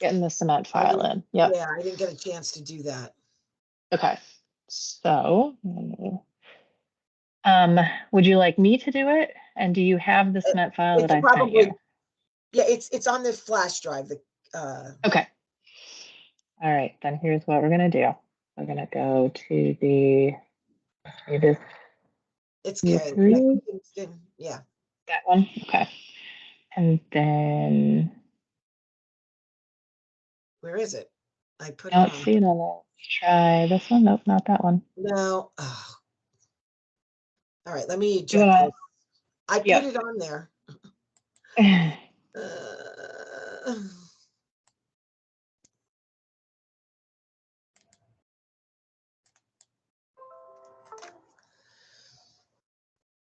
Getting the cement file in. Yep. Yeah, I didn't get a chance to do that. Okay. So, would you like me to do it? And do you have the cement file that I sent you? Yeah, it's on the flash drive. Okay. All right, then here's what we're gonna do. We're gonna go to the. It's K. Yeah. That one. Okay. And then. Where is it? I put it Oh, on. see, let's try this one. Nope, not that one. No. Oh. All right, let me eject this. I put it on there.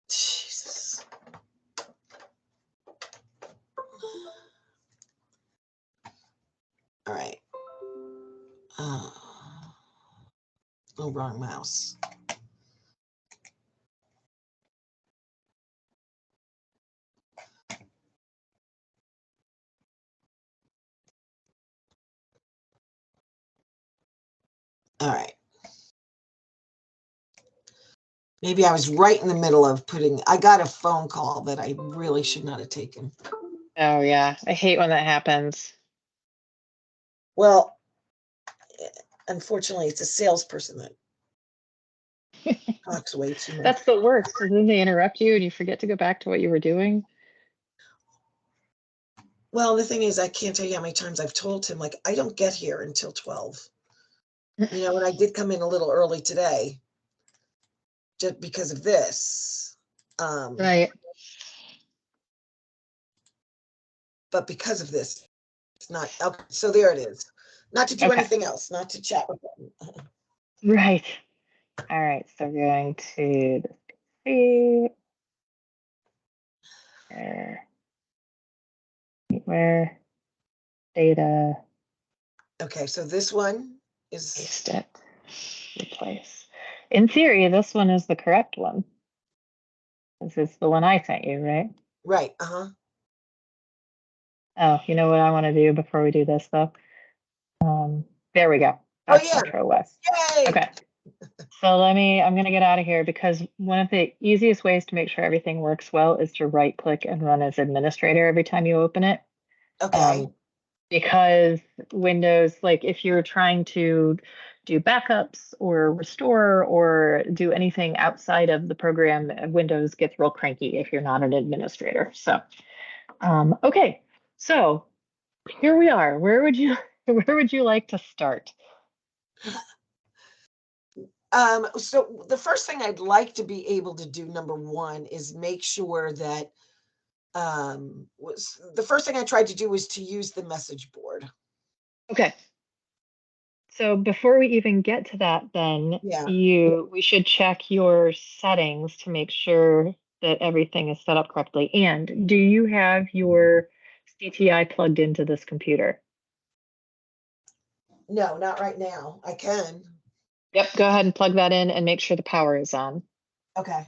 Jesus. All right. Oh, wrong mouse. All right. Maybe I was right in the middle of I got a phone call that I really should not have taken. Oh, yeah. I hate when that happens. Well, unfortunately, it's a salesperson that talks way too much. That's the worst. And then they interrupt you and you forget to go back to what you were doing. Well, the thing is, I can't tell you how many times I've told him, like, I don't get here until 12. You know, and I did come in a little early today just because of this. Right. But because of this, it's not. Okay, so there it is. Not to do anything else, not to chat with them. Right. All right. So we're going to see where data. Okay, so this one is paste it. Replace. In theory, this one is the correct one. This is the one I sent you, right? Right. Oh, you know what I want to do before we do this, though? There we go. That's Metrowest. Yay! Okay. So I'm going to get out of here because one of the easiest ways to make sure everything works well is to right click and run as administrator every time you open it. Okay. Because Windows, like if you're trying to do backups or restore or do anything outside of the program, Windows gets real cranky if you're not an administrator. So, okay. So here we are. Where would you like to start? So the first thing I'd like to be able to do, number one, is make sure that was the first thing I tried to do was to use the message board. Okay. So before we even get to that, then we should check your settings to make sure that everything is set up correctly. And do you have your CTI plugged into this computer? No, not right now. I can. Yep, go ahead and plug that in and make sure the power is on. Okay.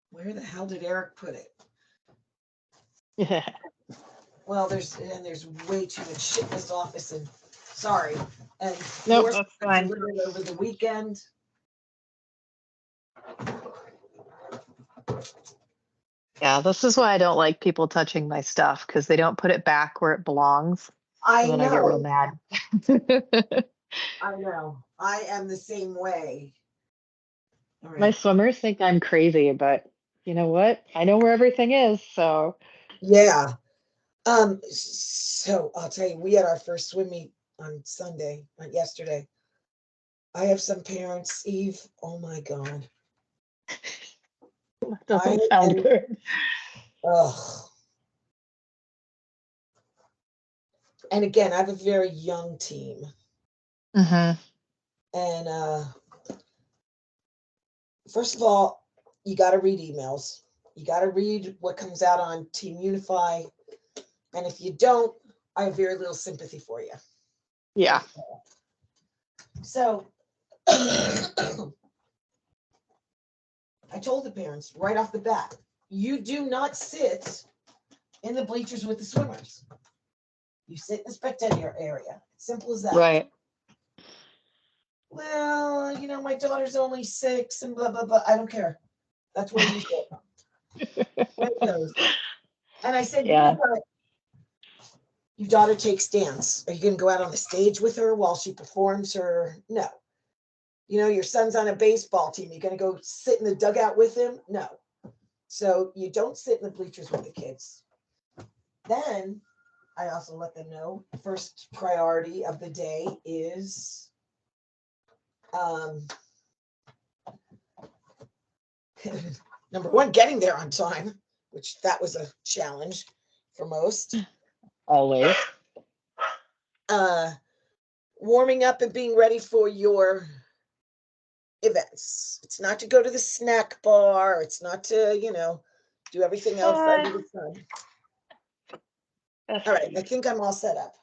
Where the hell did Eric put it? Yeah. Well, there's way too much shit in this office, and sorry. And nope, that's fine. Delivered over the weekend. Yeah, this is why I don't like people touching my stuff because they don't put it back where it belongs. I know. I get real mad. I know. I am the same way. Right. My swimmers think I'm crazy, but you know what? I know where everything is, so. Yeah. So I'll tell you, we had our first swim meet on Sunday, yesterday. I have some parents, Eve. Oh my God. That doesn't sound good. Ugh. And again, I have a very young team. Mm-hmm. And first of all, you got to read emails. You got to read what comes out on Team Unify. And if you don't, I have very little sympathy for you. Yeah. So I told the parents right off the bat, you do not sit in the bleachers with the swimmers. You sit in the spectator area. Simple as that. Right. Well, my daughter's only 6 and blah, blah, blah. I don't care. That's where you sit. Where it goes. And I said, Yeah. Your daughter takes dance. Are you going to go out on the stage with her while she performs her? No. Your son's on a baseball team. You're going to go sit in the dugout with him? No. So you don't sit in the bleachers with the kids. Then I also let them know first priority of the day is number one, getting there on time, which that was a challenge for most. Always. Warming up and being ready for your events. It's not to go to the snack bar. It's not to, do everything else under the sun. All right. I think I'm all set up.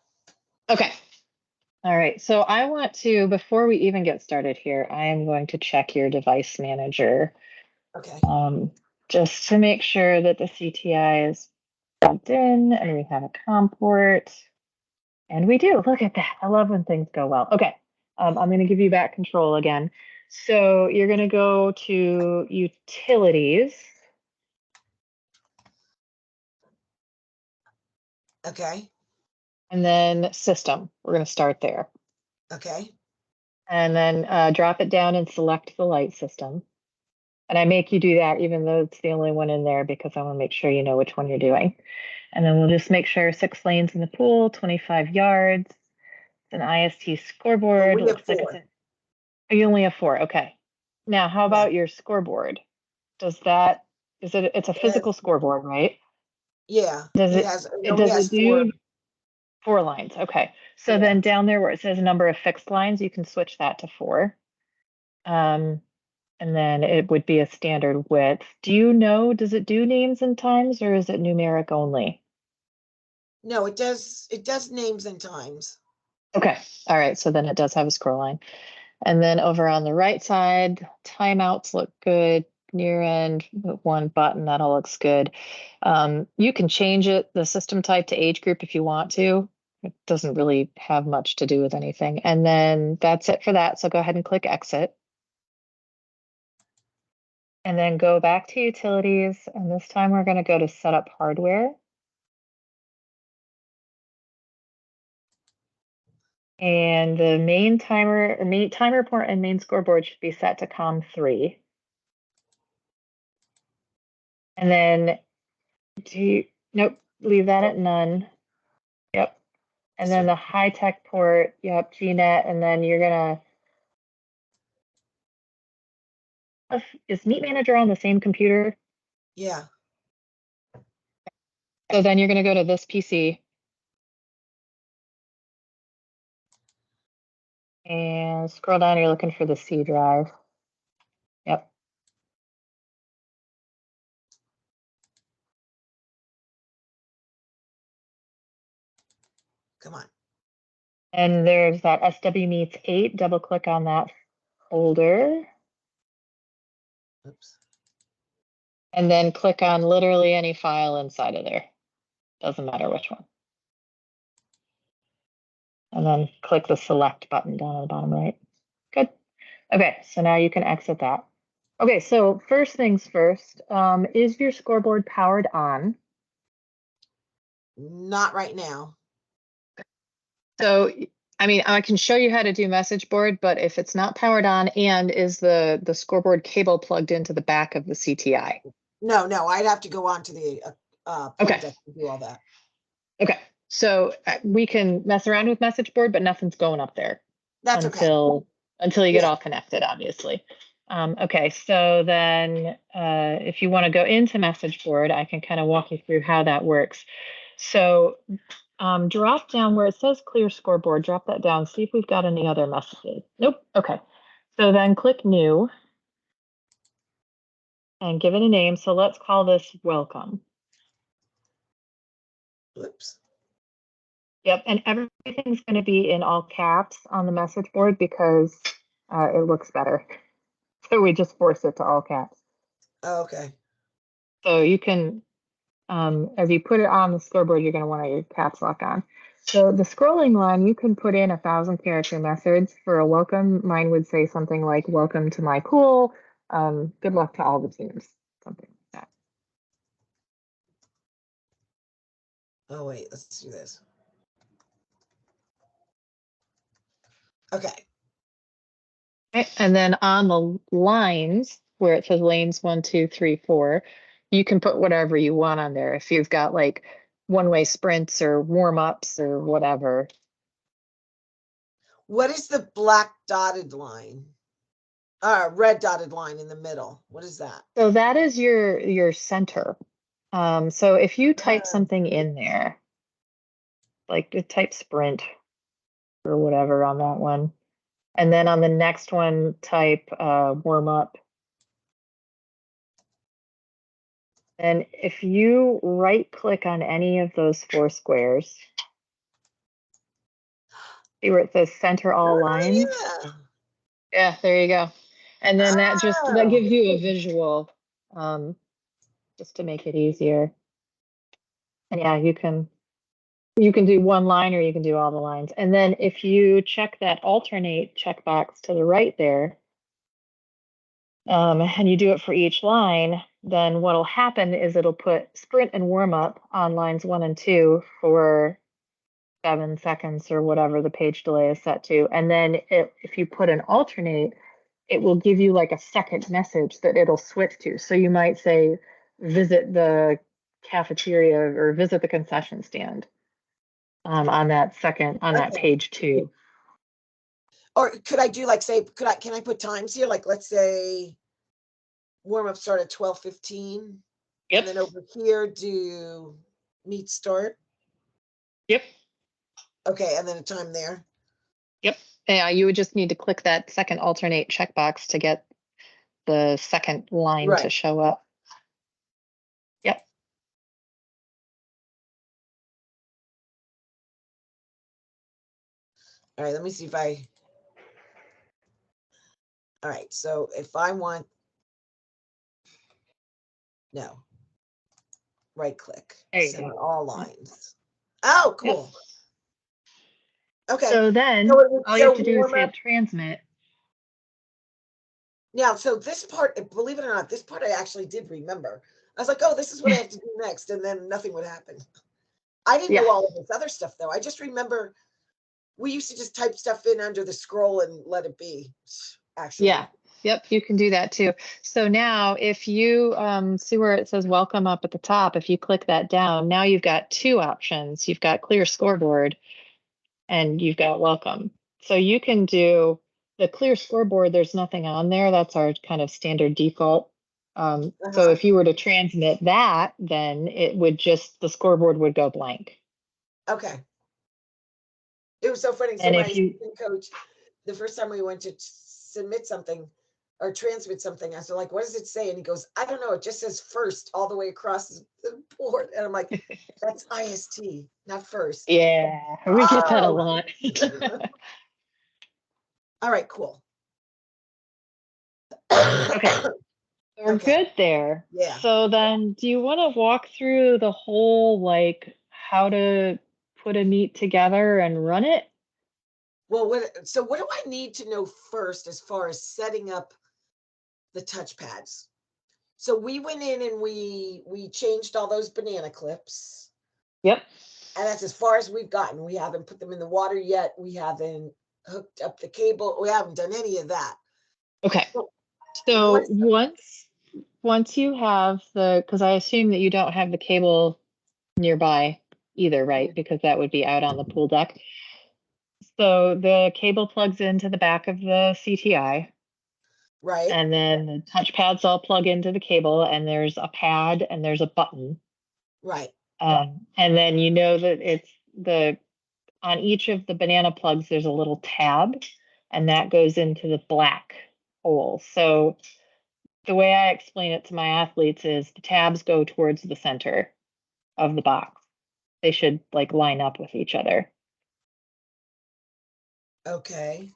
Okay. All right. So I want to, before we even get started here, I am going to check your device manager. Okay. Just to make sure that the CTI is plugged in and we have a COM port. And we do. Look at that. I love when things go well. Okay. I'm going to give you back control again. So you're going to go to utilities. Okay. And then system. We're going to start there. Okay. And then drop it down and select the light system. And I make you do that even though it's the only one in there because I want to make sure you know which one you're doing. And then we'll just make sure 6 lanes in the pool, 25 yards. It's an IST scoreboard. Well, we have 4. You only have 4. Okay. Now, how about your scoreboard? It's a physical scoreboard, right? Yeah. Does it do 4 lines? Okay. So then down there where it says number of fixed lines, you can switch that to 4. And then it would be a standard width. Does it do names and times or is it numeric only? No, it does names and times. Okay. All right. So then it does have a scroll line. And then over on the right side, timeouts look good. Near end, 1 button, that all looks good. You can change the system type to age group if you want to. It doesn't really have much to do with anything. And then that's it for that. So go ahead and click exit. And then go back to utilities. And this time we're going to go to setup hardware. And the main timer port and main scoreboard should be set to COM3. And then nope, leave that at none. Yep. And then the high tech port, yep, GNet, and then you're gonna is Meet Manager on the same computer? Yeah. So then you're gonna go to this PC. And scroll down, you're looking for the C drive. Yep. Come on. And there's that SW Meets 8. Double click on that folder. Oops. And then click on literally any file inside of there. Doesn't matter which one. And then click the select button down on the bottom right. Good. Okay, so now you can exit that. Okay, so first things first, is your scoreboard powered on? Not right now. So, I mean, I can show you how to do message board, but if it's not powered on, and is the scoreboard cable plugged into the back of the CTI? No, I'd have to go on to the Okay. to do all that. Okay, so we can mess around with message board, but nothing's going up there. That's until you get all connected, obviously. Okay, so then if you want to go into message board, I can kind of walk you through how that works. So drop down where it says clear scoreboard, drop that down, see if we've got any other messages. Nope. Okay, so then click new. and give it a name. So let's call this welcome. Oops. Yep, and everything's going to be in all caps on the message board because it looks better. So we just force it to all caps. Oh, okay. So you can, as you put it on the scoreboard, you're going to want your caps lock on. So the scrolling line, you can put in 1,000-character message for a welcome. Mine would say something like, welcome to my pool. Good luck to all the teams. Something like that. Oh, wait, let's do this. Okay. Okay. And then on the lines where it says lanes 1, 2, 3, 4, you can put whatever you want on there. If you've got like one-way sprints or warm-ups or whatever. What is the black dotted line? Red dotted line in the middle. What is that? So that is your center. So if you type something in there, like type sprint or whatever on that one, and then on the next one type warm up. And if you right click on any of those 4 squares, see where it says center all lines? Yeah. Yeah, there you go. And then that gives you a visual, just to make it easier. And yeah, you can do one line or you can do all the lines. And then if you check that alternate checkbox to the right there, and you do it for each line, then what'll happen is it'll put sprint and warm up on lines 1 and 2 for 7 seconds or whatever the page delay is set to. And then if you put an alternate, it will give you like a second message that it'll switch to. So you might say, visit the cafeteria or visit the concession stand on that page 2. Or could I do like, say, can I put times here? Like, let's say warm up start at 12:15. Yep. And then over here do meet start. Yep. Okay, and then a time there. Yep. Yeah, you would just need to click that second alternate checkbox to get the second line to show up. Yep. All right, let me see if I. All right, so if I want. No. Right click. Center all lines. Oh, cool. Yep. Okay. So then all you have to do is hit transmit. Now, so this part, believe it or not, this part I actually did remember. I was like, oh, this is what I have to do next. And then nothing would happen. I didn't know all of this other stuff, though. I just remember we used to just type stuff in under the scroll and let it be, actually. Yeah. Yep, you can do that too. So now if you see where it says welcome up at the top, if you click that down, now you've got 2 options. You've got clear scoreboard and you've got welcome. So you can do the clear scoreboard, there's nothing on there. That's our kind of standard default. So if you were to transmit that, then it would the scoreboard would go blank. Okay. It was so funny. So my assistant coach, the first time we went to submit something or transmit something, I was like, what does it say? And he goes, I don't know. It just says first all the way across the board. And I'm like, that's IST, not first. Yeah, we get that a lot. All right, cool. Okay. We're good there. Yeah. So then do you want to walk through the whole, like how to put a meet together and run it? Well, what do I need to know first as far as setting up the touchpads? So we went in and we changed all those banana clips. Yep. And that's as far as we've gotten. We haven't put them in the water yet. We haven't hooked up the cable. We haven't done any of that. Okay. So once you have because I assume that you don't have the cable nearby either, right? Because that would be out on the pool deck. So the cable plugs into the back of the CTI. Right. And then the touchpads all plug into the cable and there's a pad and there's a button. Right. And then you know that it's on each of the banana plugs, there's a little tab and that goes into the black hole. So the way I explain it to my athletes is the tabs go towards the center of the box. They should like line up with each other. Okay.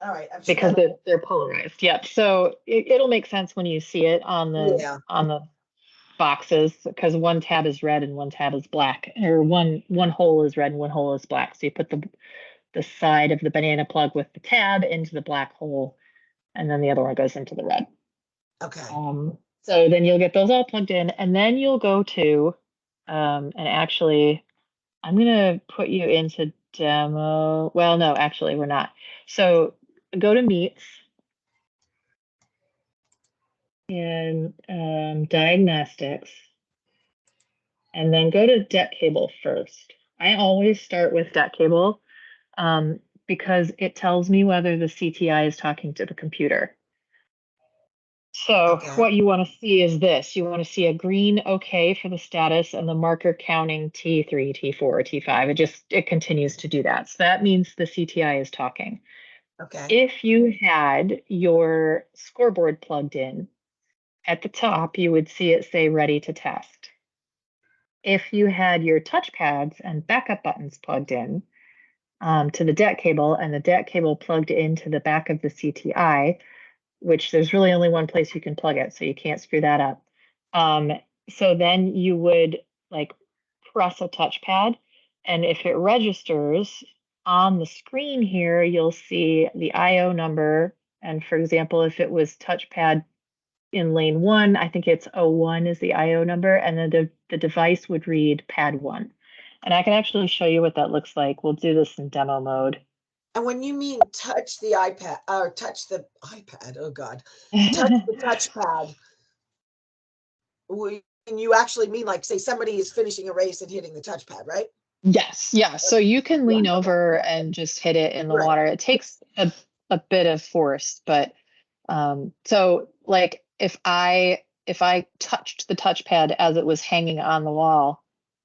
All right. I'm just Because having, they're polarized. Yep. So it'll make sense when you see it on yeah. the boxes because one tab is red and one tab is black, or one hole is red and one hole is black. So you put the side of the banana plug with the tab into the black hole, and then the other one goes into the red. Okay. So then you'll get those all plugged in, and then you'll go to, and actually, I'm gonna put you into demo. Well, no, actually, we're not. So go to meets and diagnostics, and then go to debt cable first. I always start with debt cable because it tells me whether the CTI is talking to the computer. So Okay. what you want to see is this. You want to see a green OK for the status and the marker counting T3, T4, T5. It continues to do that. So that means the CTI is talking. Okay. If you had your scoreboard plugged in, at the top, you would see it say ready to test. If you had your touchpads and backup buttons plugged in to the debt cable and the debt cable plugged into the back of the CTI, which there's really only one place you can plug it, so you can't screw that up. So then you would like press a touchpad, and if it registers on the screen here, you'll see the IO number. And for example, if it was touchpad in lane 1, I think it's 01 is the IO number, and then the device would read pad 1. And I can actually show you what that looks like. We'll do this in demo mode. And when you mean touch the iPad or touch the iPad, oh God, touch the touchpad, and you actually mean like say somebody is finishing a race and hitting the touchpad, right? Yes, yeah. So you can Yeah. lean Okay. over and just hit it in the Right. water. It takes a bit of force, but so like if I touched the touchpad as it was hanging on the wall,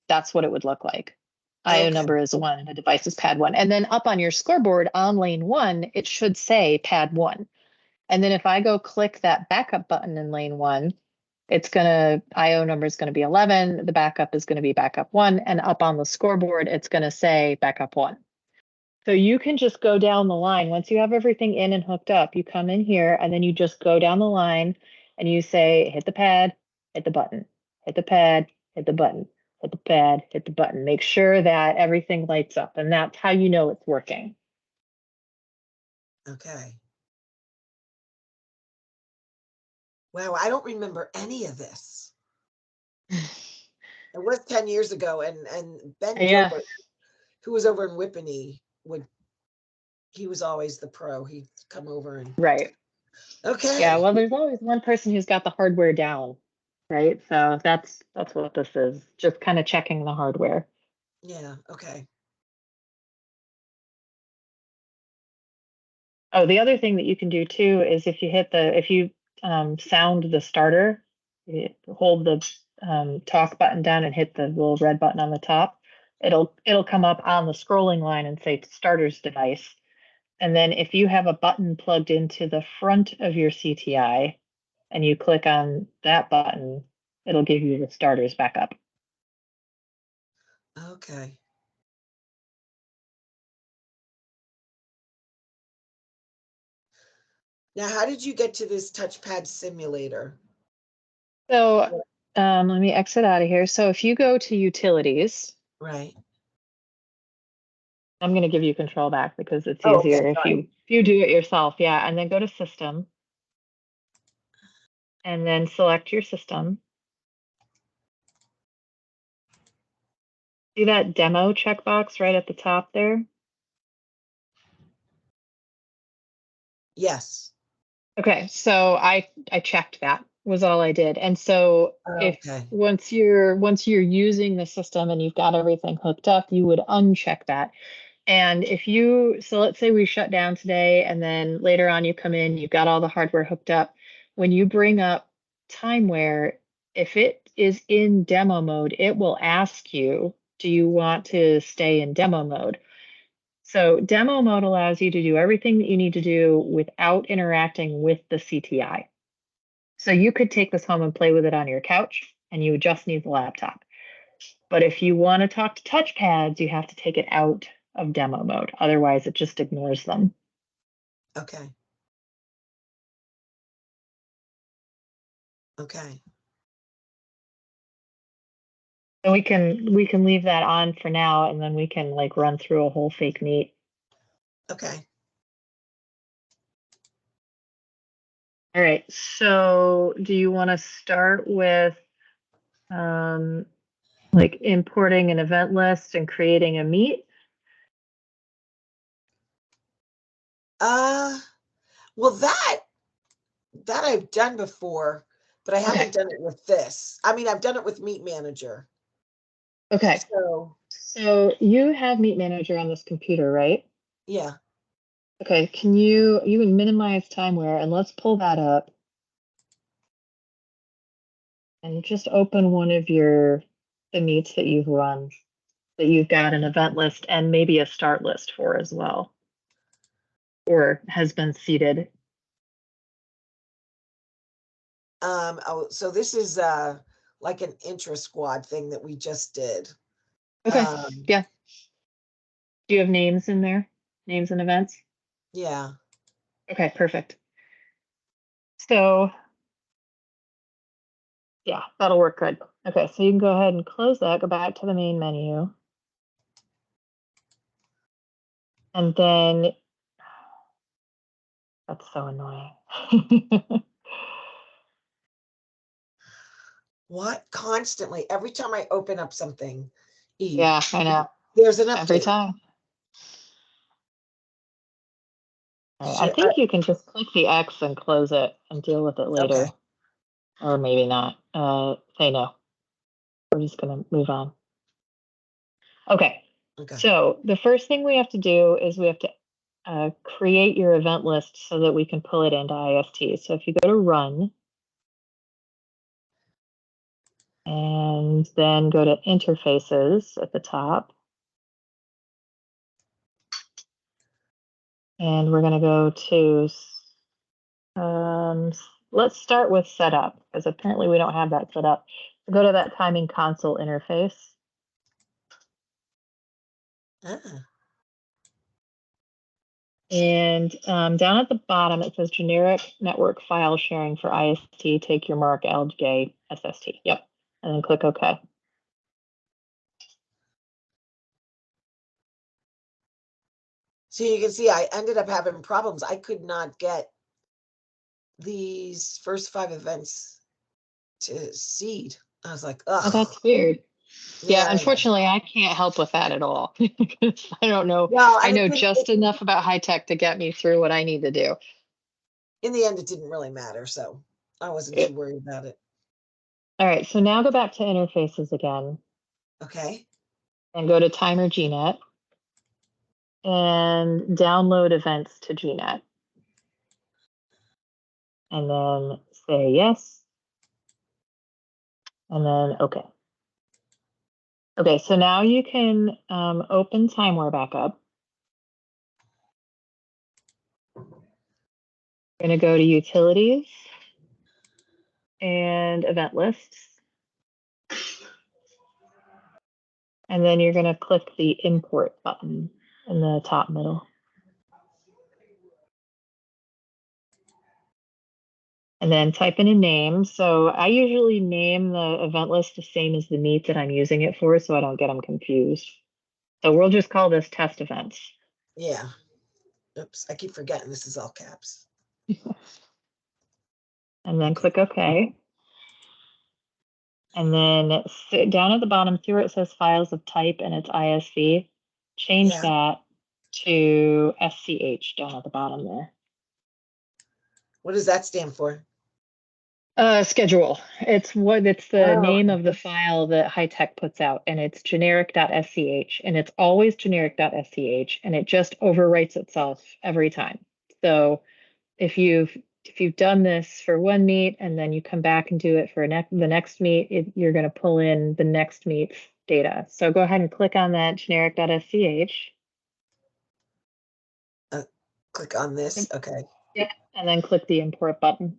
that's what it would look like. IO Okay. number is 1, the device is pad 1. And then up on your scoreboard on lane 1, it should say pad 1. And then if I go click that backup button in lane 1, IO number is gonna be 11, the backup is gonna be backup 1, and up on the scoreboard, it's gonna say backup 1. So you can just go down the line. Once you have everything in and hooked up, you come in here and then you just go down the line and you say, hit the pad, hit the button, hit the pad, hit the button, hit the pad, hit the button. Make sure that everything lights up, and that's how you know it's working. Okay. Wow, I don't remember any of this. It was 10 years ago, and Ben Yeah, Gilbert, who was over in Whippany, he was always the pro. He'd come over and right. Yeah, okay. well, there's always one person who's got the hardware down, right? So that's what this is, just kind of checking the hardware. Yeah, okay. Oh, the other thing that you can do too is if you sound the starter, you hold the talk button down and hit the little red button on the top, it'll come up on the scrolling line and say starter's device. And then if you have a button plugged into the front of your CTI and you click on that button, it'll give you the starters back up. Okay. Now, how did you get to this touchpad simulator? So let me exit out of here. So if you go to utilities, Right. I'm going to give you control back because it's Oh, okay. easier if Sorry. you do it yourself. Yeah, and then go to system and then select your system. See that demo checkbox right at the top there? Yes. Okay, so I checked that was all I did. And so if Okay. once you're using the system and you've got everything hooked up, you would uncheck that. And so let's say we shut down today and then later on you come in, you've got all the hardware hooked up. When you bring up timeware, if it is in demo mode, it will ask you, do you want to stay in demo mode? So demo mode allows you to do everything that you need to do without interacting with the CTI. So you could take this home and play with it on your couch, and you would just need the laptop. But if you want to talk to touchpads, you have to take it out of demo mode. Otherwise, it just ignores them. Okay. Okay. And we can leave that on for now, and then we can like run through a whole fake meet. Okay. All right. So do you want to start with like importing an event list and creating a meet? Well, that I've done before, but I haven't done it with this. I mean, I've done it with Meet Manager. Okay. So You have Meet Manager on this computer, right? yeah. Okay. You can minimize timeware, and let's pull that up and just open one of the meets that you've run that you've got an event list and maybe a start list for as well, or has been seeded. Oh, so this is like an intra squad thing that we just did. Okay. Yeah. Do you have names in there? Names and events? Yeah. Okay, perfect. So yeah, that'll work good. Okay, so you can go ahead and close that, go back to the main menu. And then that's so annoying. What? Constantly, every time I open up something, Eve, Yeah, I know. there's an Every update. time. I think you can just click the X and close it and deal with it later. Okay. Or maybe not. Say no. We're just gonna move on. Okay. Okay. So the first thing we have to do is we have to create your event list so that we can pull it into IST. So if you go to run and then go to interfaces at the top, and we're going to go to, let's start with setup because apparently we don't have that set up. So go to that timing console interface. Ah. And down at the bottom, it says generic network file sharing for IST. Take your mark LJ SST. Yep. And then click OK. So you can see I ended up having problems. I could not get these first 5 events to seed. I was like, Oh, ugh. that's weird. Yeah, Yeah. unfortunately, I can't help with that at all. I don't know. Well, I and know just enough about high tech to get me through what I need to do. in the end, it didn't really matter. So I wasn't too worried about it. All right, so now go back to interfaces again Okay. and go to Timer GNet and download events to GNet. And then say yes. And then OK. Okay, so now you can open Timeware back up. You're going to go to Utilities and Event Lists. And then you're going to click the Import button in the top middle. And then type in a name. So I usually name the event list the same as the meet that I'm using it for so I don't get them confused. So we'll just call this test events. Yeah. Oops. I keep forgetting this is all caps. And then click OK. And then down at the bottom, see where it says files of type and it's ISV, change that to SCH down at the bottom there. What does that stand for? Schedule. It's the name of the file that high tech puts out, and it's generic.sch, and it's always generic.sch, and it just overwrites itself every time. So if you've done this for one meet and then you come back and do it for the next meet, you're going to pull in the next meet's data. So go ahead and click on that generic.sch. Click on this. Okay. Yeah, and then click the import button.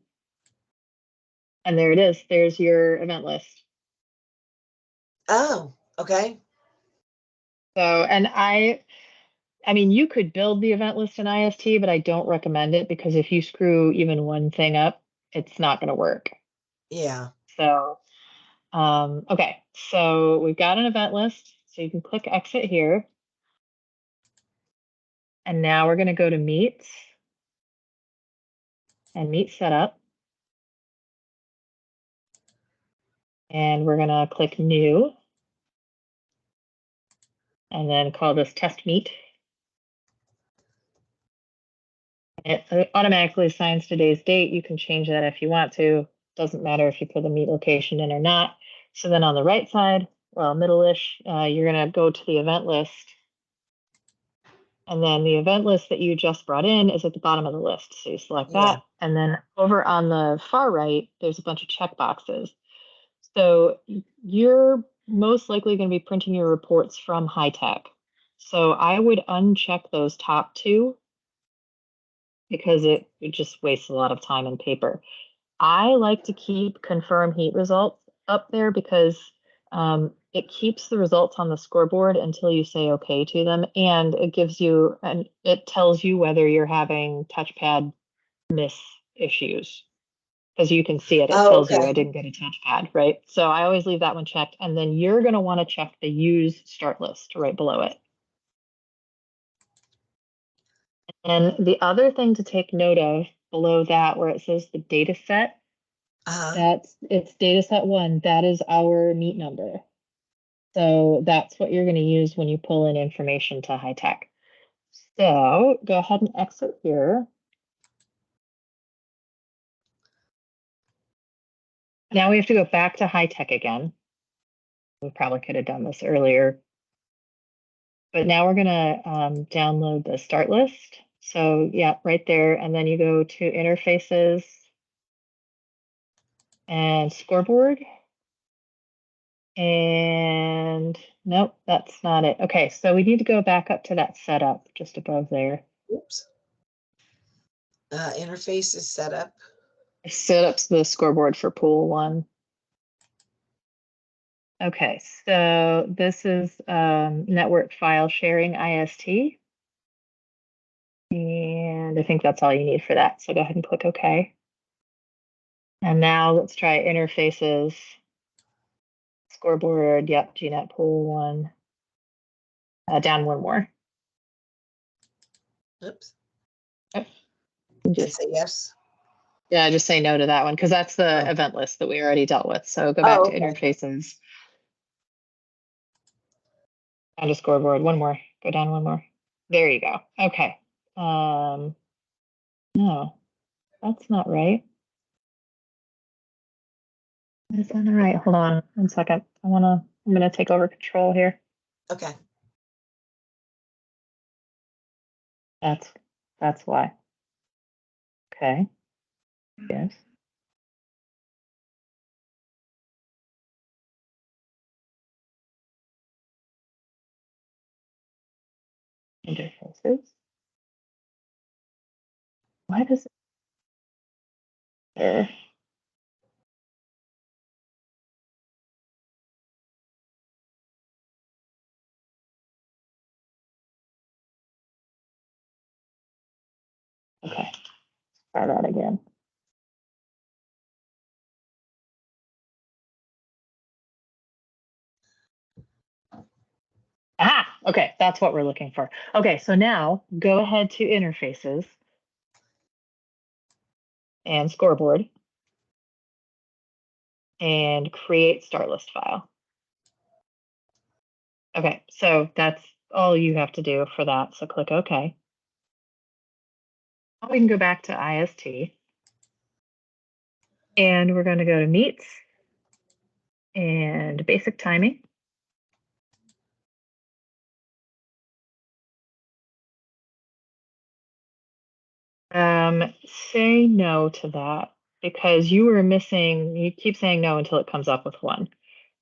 And there it is. There's your event list. Oh, okay. So, and I mean, you could build the event list in IST, but I don't recommend it because if you screw even one thing up, it's not going to work. Yeah. So, okay, so we've got an event list. So you can click exit here. And now we're going to go to Meet and Meet Setup. And we're going to click New. And then call this Test Meet. It automatically assigns today's date. You can change that if you want to. Doesn't matter if you put the meet location in or not. So then on the right side, well, middle-ish, you're going to go to the event list. And then the event list that you just brought in is at the bottom of the list. So you select that. And then over on the far right, there's a bunch of checkboxes. So you're most likely going to be printing your reports from high tech. So I would uncheck those top two because it just wastes a lot of time and paper. I like to keep confirm heat results up there because it keeps the results on the scoreboard until you say okay to them, and it gives you and it tells you whether you're having touchpad miss issues because you can see it. It tells you I didn't get a touchpad, right? So I always leave that one checked, and then you're going to want to check the use start list right below it. And the other thing to take note of below that, where it says the data set, it's data set 1. That is our meet number. So that's what you're going to use when you pull in information to high tech. So go ahead and exit here. Now we have to go back to high tech again. We probably could have done this earlier. But now we're going to download the start list. So yeah, right there. And then you go to interfaces and scoreboard. And nope, that's not it. Okay, so we need to go back up to that setup just above there. Oops. Interface is set up. Set up the scoreboard for pool 1. Okay, so this is network file sharing IST. And I think that's all you need for that. So go ahead and click OK. And now let's try interfaces. Scoreboard, yep, GNet pool 1. Down one more. Oops. Oh, Just say yes. Yeah, just say no to that one because that's the event list that we already dealt with. So go back to interfaces. Down to scoreboard. One more. Go down one more. There you go. Okay. No, that's not right. That's not right. Hold on 1 second. I'm gonna take over control here. Okay. That's why. Okay. Yes. Interfaces. Why does it there? Okay. Try that again. Ah, okay, that's what we're looking for. Okay, so now go ahead to interfaces and scoreboard and create start list file. Okay, so that's all you have to do for that. So click OK. Now we can go back to IST and we're going to go to meets and basic timing. Say no to that because you keep saying no until it comes up with one.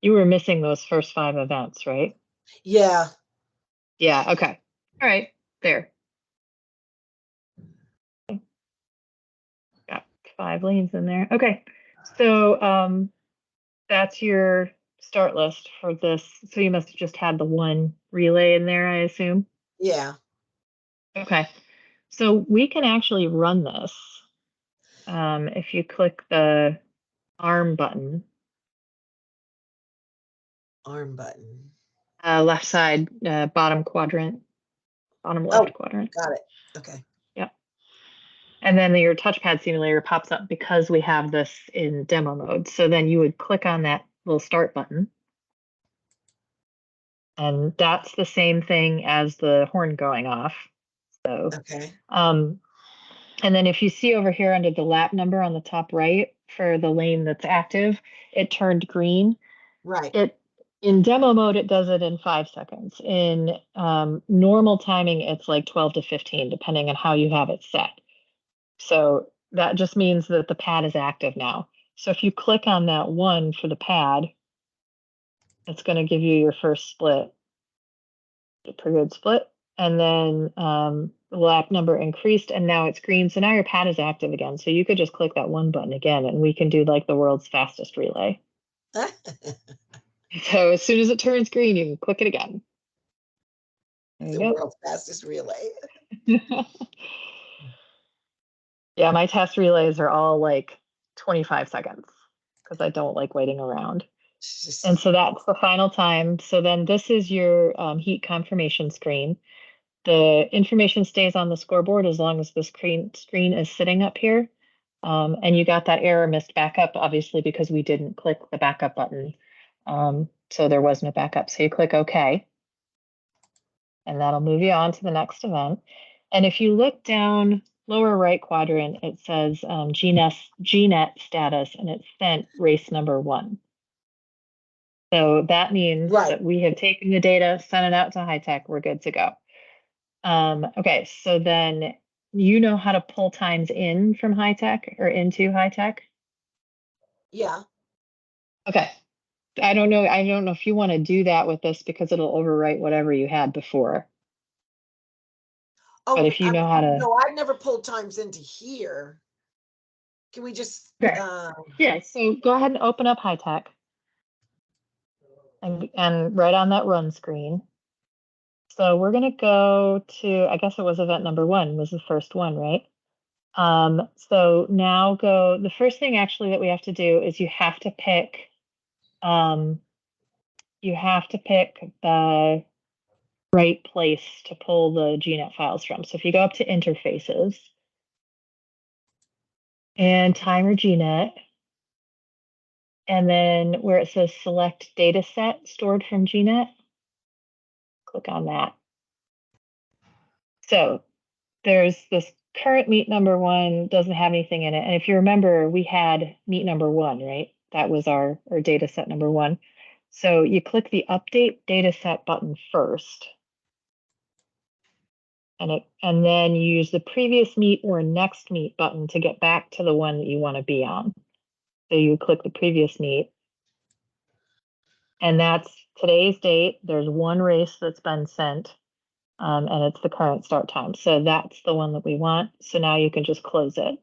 You were missing those first 5 events, right? Yeah. Yeah, okay. All right, there. 5 lanes in there. Okay. So that's your start list for this. So you must have just had the one relay in there, I assume. Yeah. Okay. So we can actually run this. If you click the arm button, Arm button. left side, bottom quadrant, bottom Oh, left quadrant. got it. Okay. Yep. And then your touchpad simulator pops up because we have this in demo mode. So then you would click on that little start button. And that's the same thing as the horn going off. So, Okay. and then if you see over here under the lap number on the top right for the lane that's active, it turned green. Right. It in demo mode, it does it in 5 seconds. In normal timing, it's like 12 to 15, depending on how you have it set. So that just means that the pad is active now. So if you click on that one for the pad, it's going to give you your first split, a pretty good split. And then the lap number increased and now it's green. So now your pad is active again. So you could just click that one button again and we can do like the world's fastest relay. So as soon as it turns green, you can click it again. There you The go. world's fastest relay. Yeah, my test relays are all like 25 seconds because I don't like waiting around. And so that's the final time. So then this is your heat confirmation screen. The information stays on the scoreboard as long as the screen is sitting up here. And you got that error missed backup, obviously, because we didn't click the backup button. So there was no backup. So you click OK. And that'll move you on to the next event. And if you look down lower right quadrant, it says GNet status, and it's sent race number 1. So that means Right. that we have taken the data, sent it out to high tech, we're good to go. Okay, so then you know how to pull times in from high tech or into high tech? Yeah. Okay. I don't know if you want to do that with this because it'll overwrite whatever you had before. But Oh, if you know how to, no, I've never pulled times into here. Can we just okay. Yeah, so go ahead and open up high tech and right on that run screen. So we're gonna go to, I guess it was event number 1 was the first one, right? So now the first thing actually that we have to do is you have to pick the right place to pull the GNet files from. So if you go up to interfaces and timer GNet, and then where it says select data set stored from GNet, click on that. So there's this current meet number 1 doesn't have anything in it. And if you remember, we had meet number 1, right? That was our data set number 1. So you click the update data set button first. And then you use the previous meet or next meet button to get back to the one that you want to be on. So you click the previous meet. And that's today's date. There's one race that's been sent. And it's the current start time. So that's the one that we want. So now you can just close it.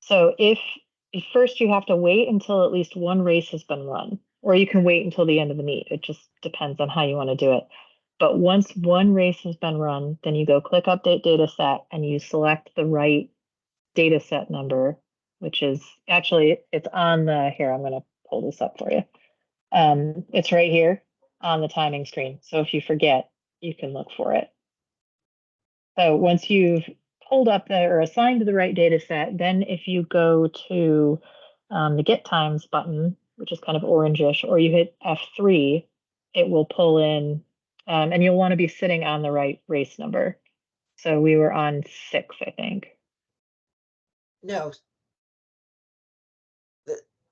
So if first you have to wait until at least one race has been run, or you can wait until the end of the meet. It just depends on how you want to do it. But once one race has been run, then you go click update data set and you select the right data set number, which is actually, it's on the, here, I'm going to pull this up for you. It's right here on the timing screen. So if you forget, you can look for it. So once you've pulled up or assigned the right data set, then if you go to the get times button, which is kind of orangish, or you hit F3, it will pull in, and you'll want to be sitting on the right race number. So we were on 6, I think. No.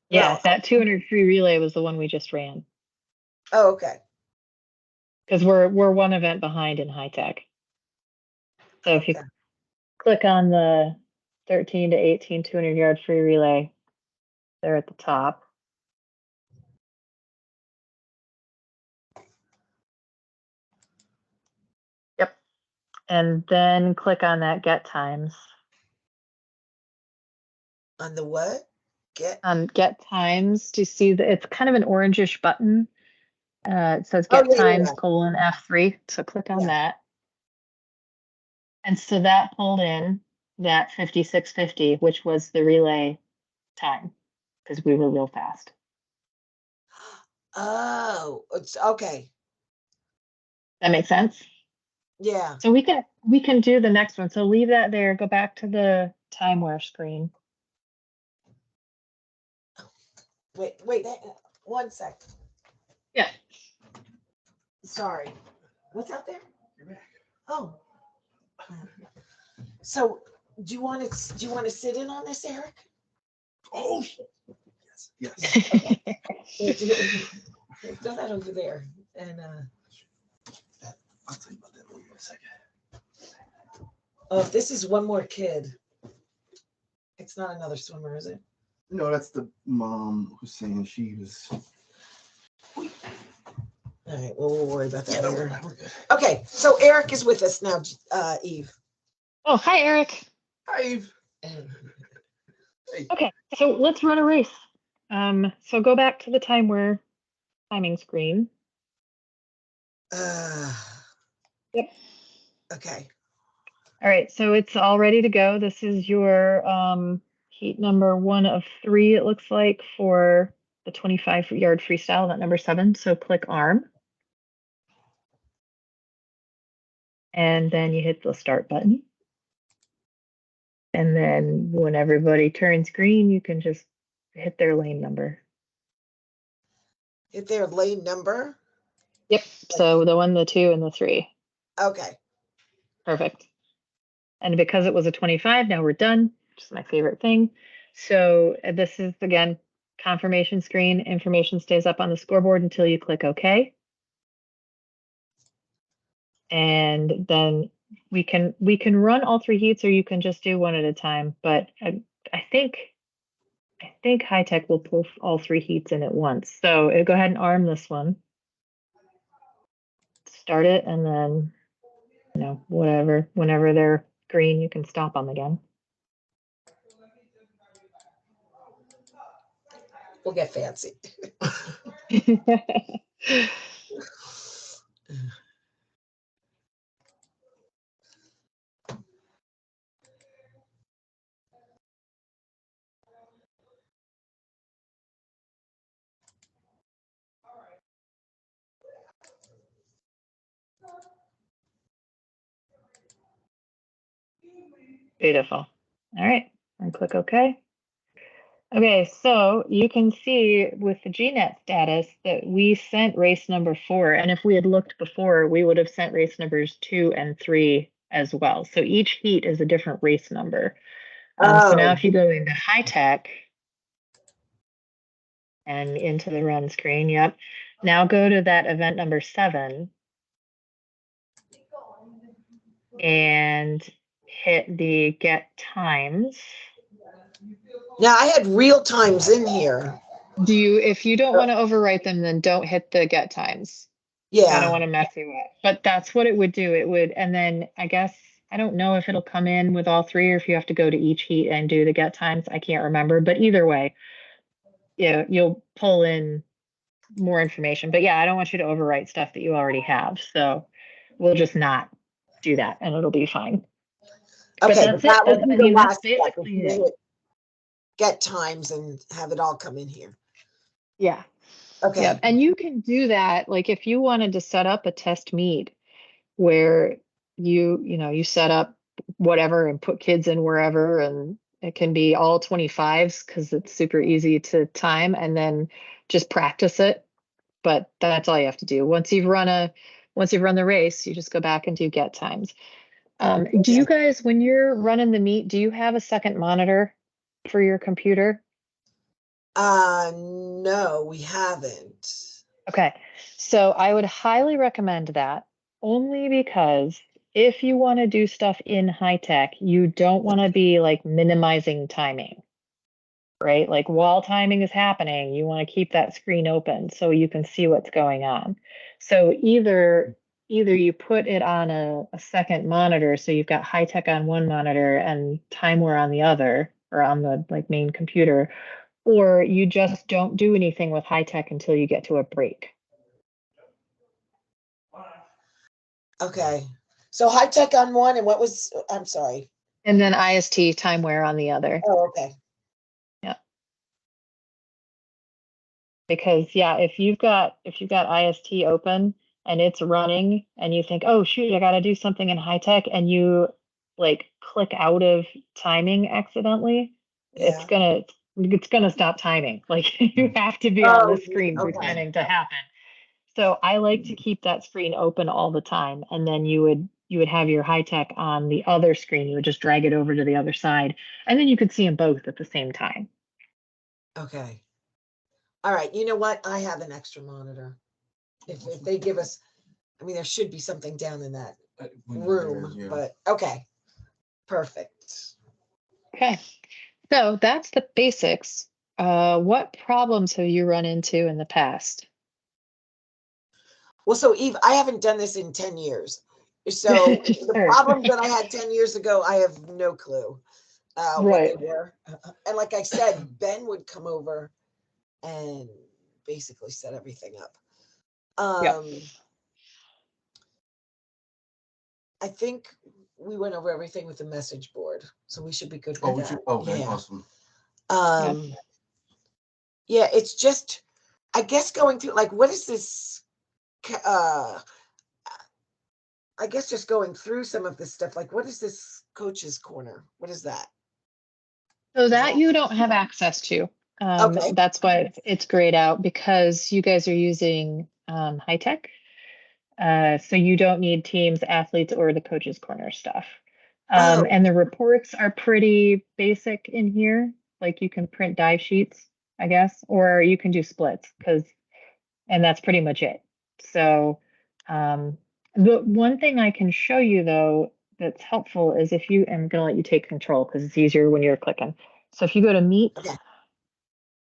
Yeah, that 200 free relay was the one we just ran. Oh, okay. Because we're one event behind in high tech. So if you click on the 13 to 18 200-yard free relay, they're at the top. Yep. And then click on that get times. On the what? Get. Get times. Do you see that it's kind of an orangish button? It says Oh get yeah, times yeah, colon F3. So click on yeah. that. And so that pulled in that 5650, which was the relay time because we were real fast. Oh, it's okay. That makes sense? Yeah. So we can do the next one. So leave that there. Go back to the timeware screen. Wait. One sec. Yeah. Sorry. What's out there? Oh. So do you want to sit in on this, Eric? Oh, yes. Throw that over there. And I'll tell you about that in a second. oh, if this is one more kid, it's not another swimmer, is it? No, that's the mom who's saying she was. All right, well, we'll worry about that Yeah, later. we're good. Okay, so Eric is with us now, Eve. Oh, hi, Eric. Hi, Eve. Okay, so let's run a race. So go back to the timeware timing screen. Yep. Okay. All right, so it's all ready to go. This is your heat number 1 of 3, it looks like, for the 25-yard freestyle, that number 7. So click arm. And then you hit the start button. And then when everybody turns green, you can just hit their lane number. Hit their lane number? Yep, so the 1, the 2, and the 3. Okay. Perfect. And because it was a 25, now we're done, which is my favorite thing. So this is, again, confirmation screen. Information stays up on the scoreboard until you click OK. And then we can run all 3 heats, or you can just do one at a time. But I think high tech will pull all 3 heats in at once. So go ahead and arm this one. Start it, and then whenever they're green, you can stop them again. We'll get fancy. Beautiful. All right, and click OK. Okay, so you can see with the GNet status that we sent race number 4, and if we had looked before, we would have sent race numbers 2 and 3 as well. So each heat is a different race number. So now if you go into high tech and into the run screen, yep. Now go to that event number 7 and hit the get times. Now I had real times in here. If you don't want to overwrite them, then don't hit the get times. Yeah. I don't want to mess you up. But that's what it would do. It would, and then I guess I don't know if it'll come in with all 3 or if you have to go to each heat and do the get times. I can't remember. But either way, yeah, you'll pull in more information. But yeah, I don't want you to overwrite stuff that you already have. So we'll just not do that, and it'll be fine. Okay, but that's that it. would be the That's last step, basically is to it. get times and have it all come in here. Yeah. Okay. Yeah. And you can do that. Like if you wanted to set up a test meet where you set up whatever and put kids in wherever, and it can be all 25s because it's super easy to time, and then just practice it. But that's all you have to do. Once you've run the race, you just go back and do get times. Do you guys, when you're running the meet, do you have a second monitor for your computer? No, we haven't. Okay. So I would highly recommend that, only because if you want to do stuff in high tech, you don't want to be like minimizing timing, right? Like while timing is happening, you want to keep that screen open so you can see what's going on. So either you put it on a second monitor, so you've got high tech on one monitor and timeware on the other, or on the like main computer, or you just don't do anything with high tech until you get to a break. Okay. So high tech on one, and what was, I'm sorry. And then IST timeware on the other. Oh, okay. Yeah. Because yeah, if you've got IST open and it's running and you think, oh shoot, I gotta do something in high tech, and you like click out of timing accidentally, Yeah. it's gonna stop timing. Like you have to be on Oh, the screen for okay. timing to happen. So I like to keep that screen open all the time, and then you would have your high tech on the other screen. You would just drag it over to the other side, and then you could see them both at the same time. Okay. All right. You know what? I have an extra monitor. If they give us, I mean, there should be something down in that room, Yeah. but okay. Perfect. Okay, so that's the basics. What problems have you run into in the past? Well, so Eve, I haven't done this in 10 years. So the Sure. problems that I had 10 years ago, I have no clue what they Right. were. And like I said, Ben would come over and basically set everything up. Yep. I think we went over everything with the message board, so we should be good Oh, with that. okay, Yeah. awesome. Yeah, it's just, I guess going through, like, what is this? I guess just going through some of this stuff, like, what is this coach's corner? What is that? So that you don't have access to. Okay. That's why it's grayed out, because you guys are using high tech. So you don't need teams, athletes, or the coaches corner stuff. Oh, And the reports are pretty basic in here. Like you can print dive sheets, I guess, or you can do splits and that's pretty much it. So the one thing I can show you though that's helpful is if you, I'm gonna let you take control because it's easier when you're clicking. So if you go to meet okay.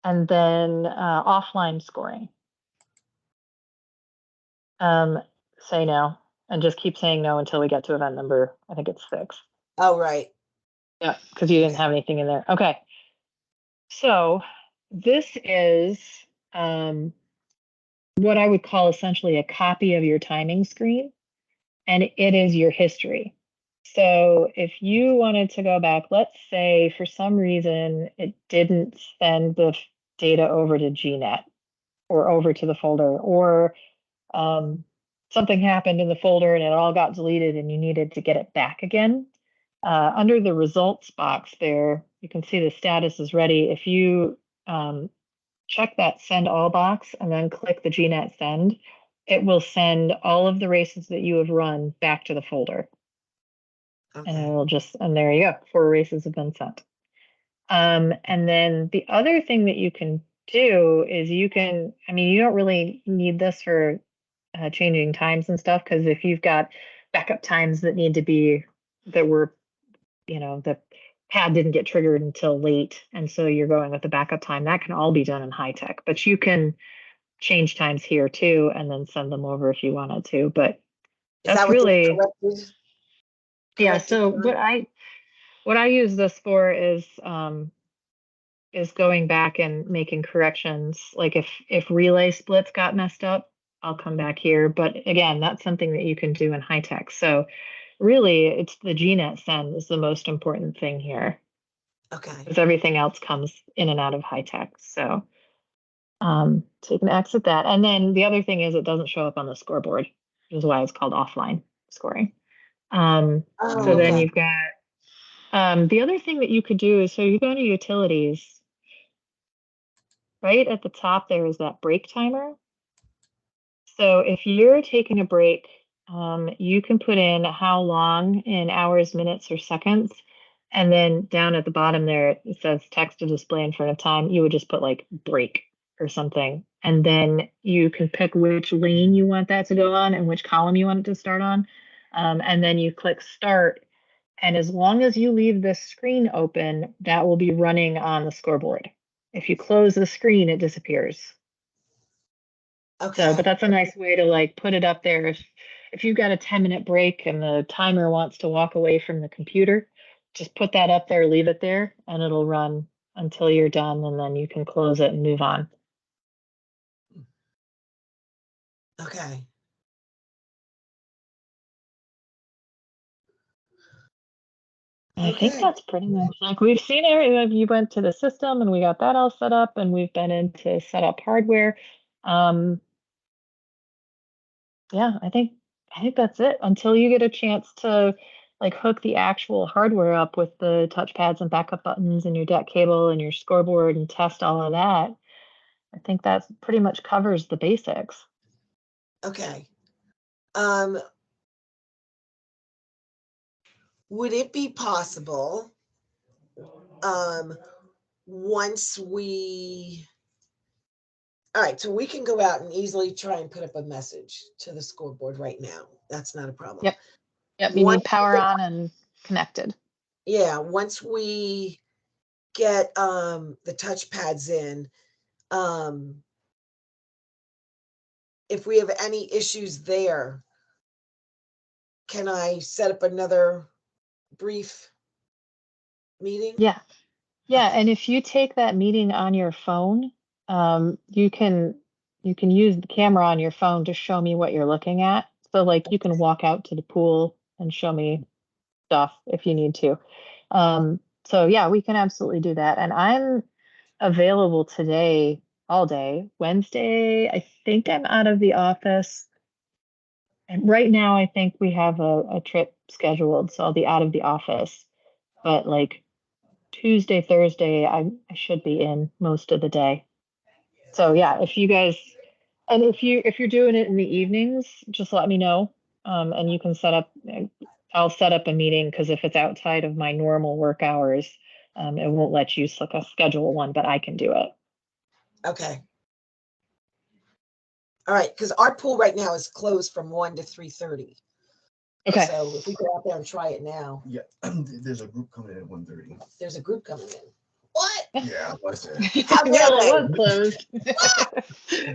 and then offline scoring, say no and just keep saying no until we get to event number, I think it's 6. Oh, right. Yeah, because you didn't Okay. have anything in there. Okay. So this is what I would call essentially a copy of your timing screen, and it is your history. So if you wanted to go back, let's say for some reason it didn't send the data over to GNet or over to the folder, or something happened in the folder and it all got deleted and you needed to get it back again. Under the results box there, you can see the status is ready. If you check that send all box and then click the GNet send, it will send all of the races that you have run back to the folder. And it Okay. will just, and there you go, 4 races have been sent. And then the other thing that you can do is you can, I mean, you don't really need this for changing times and stuff, because if you've got backup times that need to be, that were, the pad didn't get triggered until late, and so you're going with the backup time, that can all be done in high tech. But you can change times here too and then send them over if you wanted to. But Is that that's what they really, yeah. corrected So on? what I use this for is going back and making corrections. Like if relay splits got messed up, I'll come back here. But again, that's something that you can do in high tech. So really, it's the GNet send is the most important thing here, Okay. because everything else comes in and out of high tech. So so you can exit that. And then the other thing is it doesn't show up on the scoreboard, which is why it's called offline scoring. So Oh, then okay. you've got the other thing that you could do is, so you go to utilities. Right at the top, there is that break timer. So if you're taking a break, you can put in how long in hours, minutes, or seconds. And then down at the bottom there, it says text to display in front of time. You would just put like break or something. And then you can pick which lane you want that to go on and which column you want it to start on. And then you click start. And as long as you leave this screen open, that will be running on the scoreboard. If you close the screen, it disappears. Okay. So, but that's a nice way to like put it up there. If you've got a 10-minute break and the timer wants to walk away from the computer, just put that up there, leave it there, and it'll run until you're done, and then you can close it and move on. Okay. I think Okay. that's pretty much like we've seen it. You went to the system and we got that all set up, and we've been into set up hardware. Yeah, I think that's it until you get a chance to like hook the actual hardware up with the touchpads and backup buttons and your deck cable and your scoreboard and test all of that. I think that pretty much covers the basics. Okay. Would it be possible, once we, all right, so we can go out and easily try and put up a message to the scoreboard right now. That's not a problem. Yep. Yep. You need power on and connected. Yeah. Once we get the touchpads in, if we have any issues there, can I set up another brief meeting? Yeah. Yeah. Okay. And if you take that meeting on your phone, you can use the camera on your phone to show me what you're looking at. So like you can walk out to the pool and show me stuff if you need to. So yeah, we can absolutely do that. And I'm available today all day. Wednesday, I think I'm out of the office. And right now, I think we have a trip scheduled, so I'll be out of the office. But like Tuesday, Thursday, I should be in most of the day. So yeah, if you guys and if you're doing it in the evenings, just let me know. And you can set up. I'll set up a meeting because if it's outside of my normal work hours, it won't let you schedule one, but I can do it. Okay. All right, because our pool right now is closed from 1 to 3:30. Okay. So if we go out there and try it now, Yeah, there's a group coming in at 1:30. there's a group coming in. What? Yeah, I said How dare Well, they? it was closed.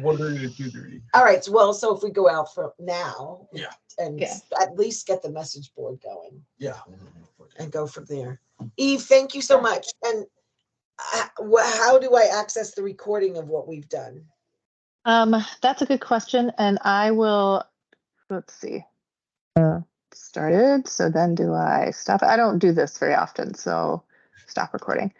1:30 to 2:30. All right, well, so if we go out from now, Yeah. and Yeah. at least get the message board going Yeah. and go from there. Eve, thank you so Yeah. much. And how do I access the recording of what we've done? That's a good question, and I will. Let's see. Started. So then do I stop? I don't do this very often, so stop recording.